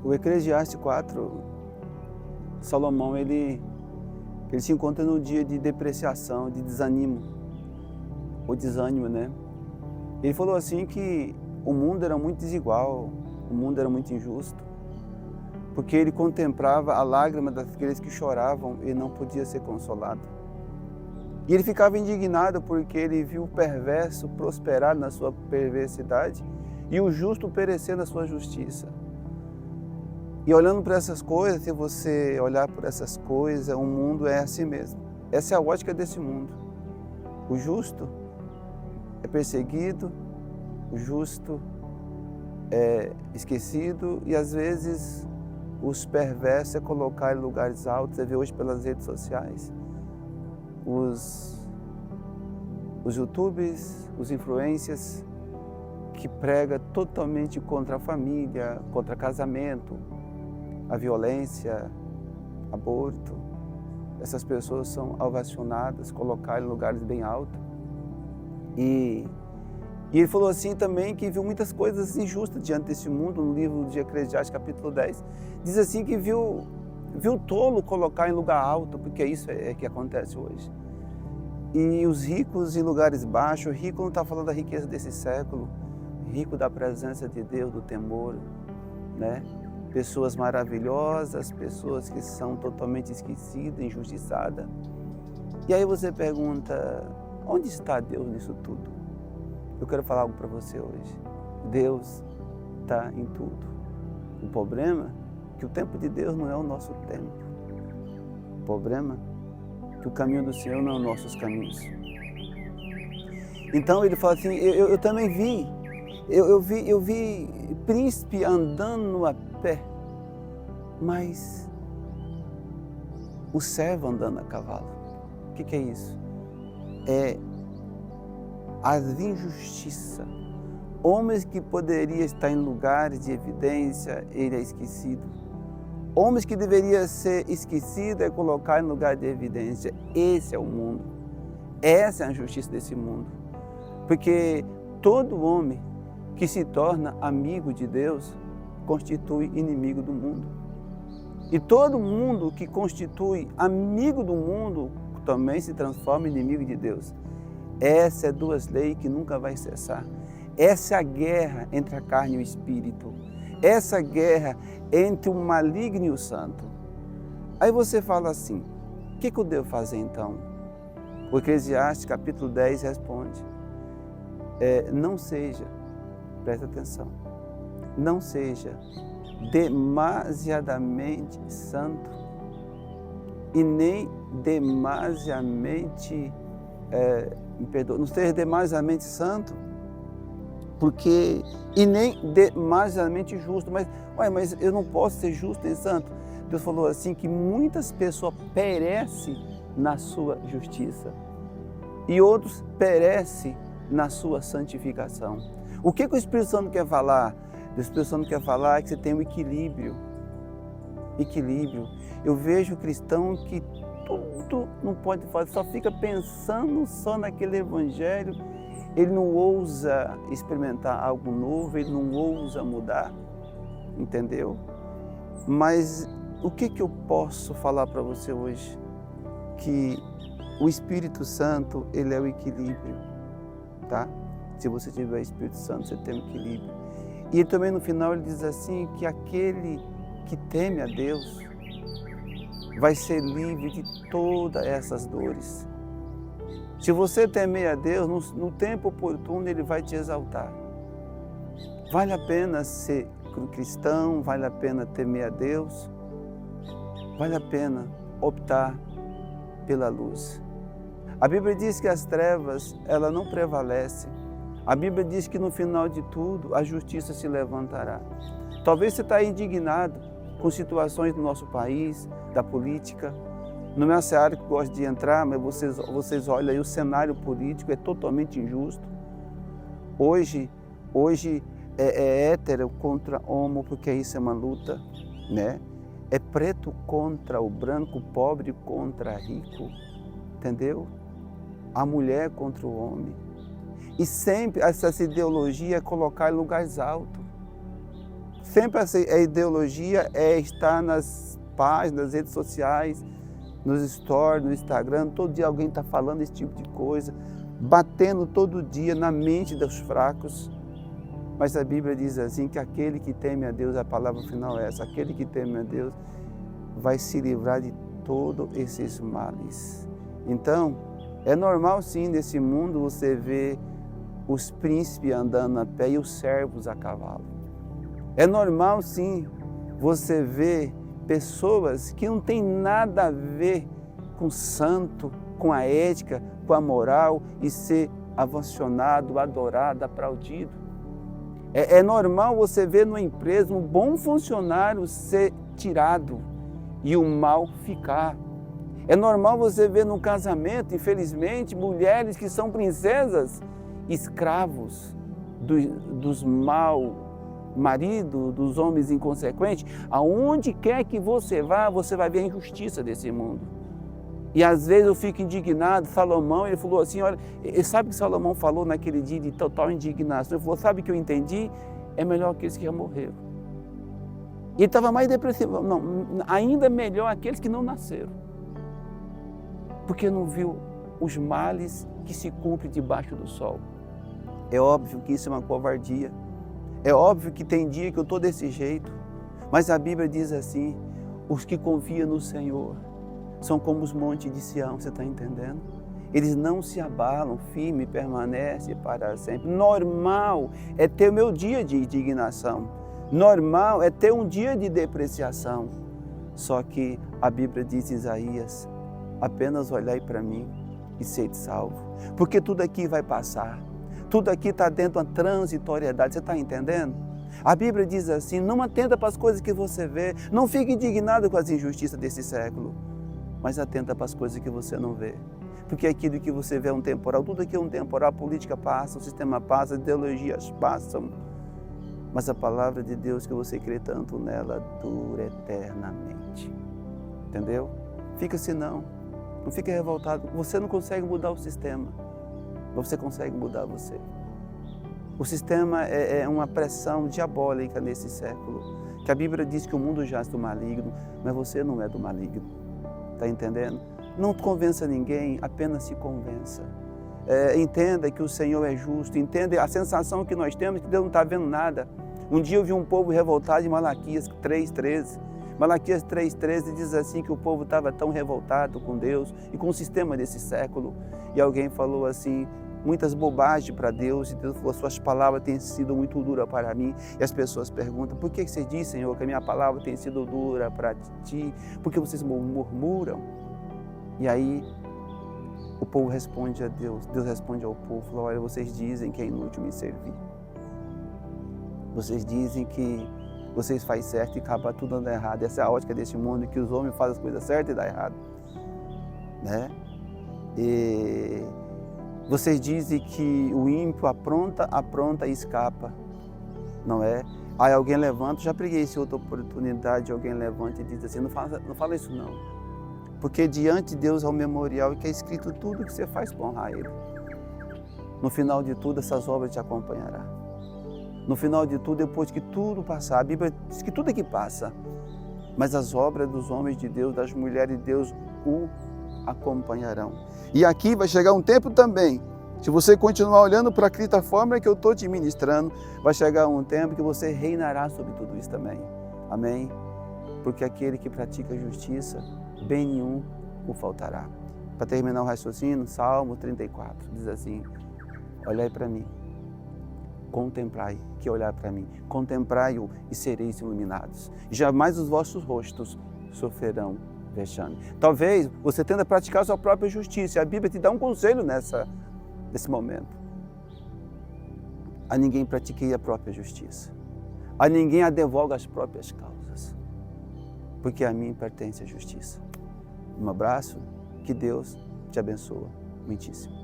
O Eclesiastes 4, Salomão, ele se encontra no dia de depreciação, de desânimo, né? Ele falou assim que o mundo era muito desigual, o mundo era muito injusto, porque ele contemplava a lágrima daqueles que choravam e não podia ser consolado. E ele ficava indignado porque ele viu o perverso prosperar na sua perversidade e o justo perecer na sua justiça. E olhando para essas coisas, se você olhar por essas coisas, o mundo é assim mesmo. Essa é a ótica desse mundo. O justo é perseguido, o justo é esquecido e às vezes os perversos é colocar em lugares altos. Você vê hoje pelas redes sociais, os youtubers, os influencers que pregam totalmente contra a família, contra casamento, a violência, aborto. Essas pessoas são ovacionadas, colocadas em lugares bem altos. E ele falou assim também que viu muitas coisas injustas diante desse mundo. No livro de Eclesiastes, capítulo 10, diz assim que viu tolo colocar em lugar alto, porque isso é que acontece hoje. E os ricos em lugares baixos. Rico não está falando da riqueza desse século, rico da presença de Deus, do temor, né? Pessoas maravilhosas, pessoas que são totalmente esquecidas, injustiçadas. E aí você pergunta, onde está Deus nisso tudo? Eu quero falar algo para você hoje. Deus está em tudo. O problema é que o tempo de Deus não é o nosso tempo. O problema é que o caminho do Senhor não é os nossos caminhos. Então ele fala assim, eu também vi, eu vi príncipe andando a pé, mas o servo andando a cavalo. O que é isso? É as injustiças. Homens que poderiam estar em lugares de evidência, ele é esquecido. Homens que deveriam ser esquecidos é colocar em lugar de evidência. Esse é o mundo. Essa é a justiça desse mundo. Porque todo homem que se torna amigo de Deus constitui inimigo do mundo. E todo mundo que constitui amigo do mundo também se transforma em inimigo de Deus. Essa é duas leis que nunca vai cessar. Essa é a guerra entre a carne e o espírito. Essa guerra entre o maligno e o santo. Aí você fala assim, o que eu devo fazer então? O Eclesiastes capítulo 10 responde, não seja, presta atenção, não seja demasiadamente santo e nem demasiadamente, não seja demasiadamente santo, porque, e nem demasiadamente justo. Mas eu não posso ser justo nem santo. Deus falou assim que muitas pessoas perecem na sua justiça e outros perecem na sua santificação. O que o Espírito Santo quer falar? O Espírito Santo quer falar que você tem um equilíbrio. Eu vejo cristão que tudo não pode fazer, só fica pensando só naquele evangelho. Ele não ousa experimentar algo novo, ele não ousa mudar, entendeu? Mas o que eu posso falar para você hoje? Que o Espírito Santo, ele é o equilíbrio, tá? Se você tiver o Espírito Santo, você tem um equilíbrio. E ele também no final ele diz assim, que aquele que teme a Deus vai ser livre de todas essas dores. Se você temer a Deus, no tempo oportuno Ele vai te exaltar. Vale a pena ser cristão, vale a pena temer a Deus, vale a pena optar pela luz. A Bíblia diz que as trevas, ela não prevalecem. A Bíblia diz que no final de tudo, a justiça se levantará. Talvez você está indignado com situações do nosso país, da política. Não é essa área que eu gosto de entrar, mas vocês olham aí, o cenário político é totalmente injusto. Hoje é hétero contra homo, porque isso é uma luta, né? É preto contra o branco, pobre contra rico, entendeu? A mulher contra o homem. E sempre essa ideologia é colocar em lugares altos. sempre a ideologia é estar nas páginas, nas redes sociais, nos stories, no Instagram, todo dia alguém está falando esse tipo de coisa, batendo todo dia na mente dos fracos. Mas a Bíblia diz assim, que aquele que teme a Deus, a palavra final é essa, aquele que teme a Deus vai se livrar de todos esses males. Então, é normal sim nesse mundo você ver os príncipes andando a pé e os servos a cavalo. É normal sim você ver pessoas que não têm nada a ver com santo, com a ética, com a moral e ser ovacionado, adorado, aplaudido. É normal você ver numa empresa um bom funcionário ser tirado e o mal ficar. É normal você ver no casamento, infelizmente, mulheres que são princesas, escravos dos maus maridos, dos homens inconsequentes. Aonde quer que você vá, você vai ver a injustiça desse mundo. E às vezes eu fico indignado. Salomão, ele falou assim, olha, sabe o que Salomão falou naquele dia de total indignação? Ele falou, sabe o que eu entendi? É melhor aqueles que já morreram. E ele estava mais depressivo, não, ainda melhor aqueles que não nasceram. Porque não viu os males que se cumprem debaixo do sol. É óbvio que isso é uma covardia. É óbvio que tem dia que eu estou desse jeito. Mas a Bíblia diz assim, os que confiam no Senhor são como os montes de Sião, você está entendendo? Eles não se abalam, firme, permanece para sempre. Normal é ter o meu dia de indignação. Normal é ter um dia de depreciação. Só que a Bíblia diz em Isaías, apenas olhai para mim e sede salvo. Porque tudo aqui vai passar. Tudo aqui está dentro de uma transitoriedade, você está entendendo? A Bíblia diz assim, não atenta para as coisas que você vê, não fique indignado com as injustiças desse século, mas atenta para as coisas que você não vê. Porque aquilo que você vê é um temporal, tudo aqui é um temporal, a política passa, o sistema passa, as ideologias passam, mas a palavra de Deus que você crê tanto nela dura eternamente. Entendeu? Fica assim não fica revoltado, você não consegue mudar o sistema, você consegue mudar você. O sistema é uma pressão diabólica nesse século, que a Bíblia diz que o mundo jaz do maligno, mas você não é do maligno, está entendendo? Não convença ninguém, apenas se convença. Entenda que o Senhor é justo, entenda a sensação que nós temos que Deus não está vendo nada. Um dia eu vi um povo revoltado em Malaquias 3,13. Malaquias 3,13 diz assim que o povo estava tão revoltado com Deus e com o sistema desse século. E alguém falou assim, muitas bobagens para Deus, e Deus falou, suas palavras têm sido muito duras para mim. E as pessoas perguntam, por que você diz, Senhor, que a minha palavra tem sido dura para ti? Porque vocês murmuram? E aí o povo responde a Deus, Deus responde ao povo, falou, olha, vocês dizem que é inútil me servir. Vocês dizem que vocês fazem certo e acaba tudo dando errado. Essa é a ótica desse mundo, que os homens fazem as coisas certas e dá errado. Né? E vocês dizem que o ímpio apronta e escapa. Não é? Aí alguém levanta, já preguei essa outra oportunidade, alguém levanta e diz assim, não fala isso não. Porque diante de Deus é o memorial que é escrito tudo que você faz para honrar Ele. No final de tudo, essas obras te acompanharão. No final de tudo, depois que tudo passar, a Bíblia diz que tudo aqui passa, mas as obras dos homens de Deus, das mulheres de Deus, o acompanharão. E aqui vai chegar um tempo também, se você continuar olhando para a forma que eu estou te ministrando, vai chegar um tempo que você reinará sobre tudo isso também. Amém? Porque aquele que pratica a justiça, bem nenhum o faltará. Para terminar o raciocínio, Salmo 34, diz assim, olhai para mim, contemplai, que olhar para mim, contemplai-o e sereis iluminados. Jamais os vossos rostos sofrerão vexame. Talvez você tenda a praticar a sua própria justiça, e a Bíblia te dá um conselho nesse momento. A ninguém pratiquei a própria justiça, a ninguém advoga as próprias causas, porque a mim pertence a justiça. Um abraço, que Deus te abençoe muitíssimo.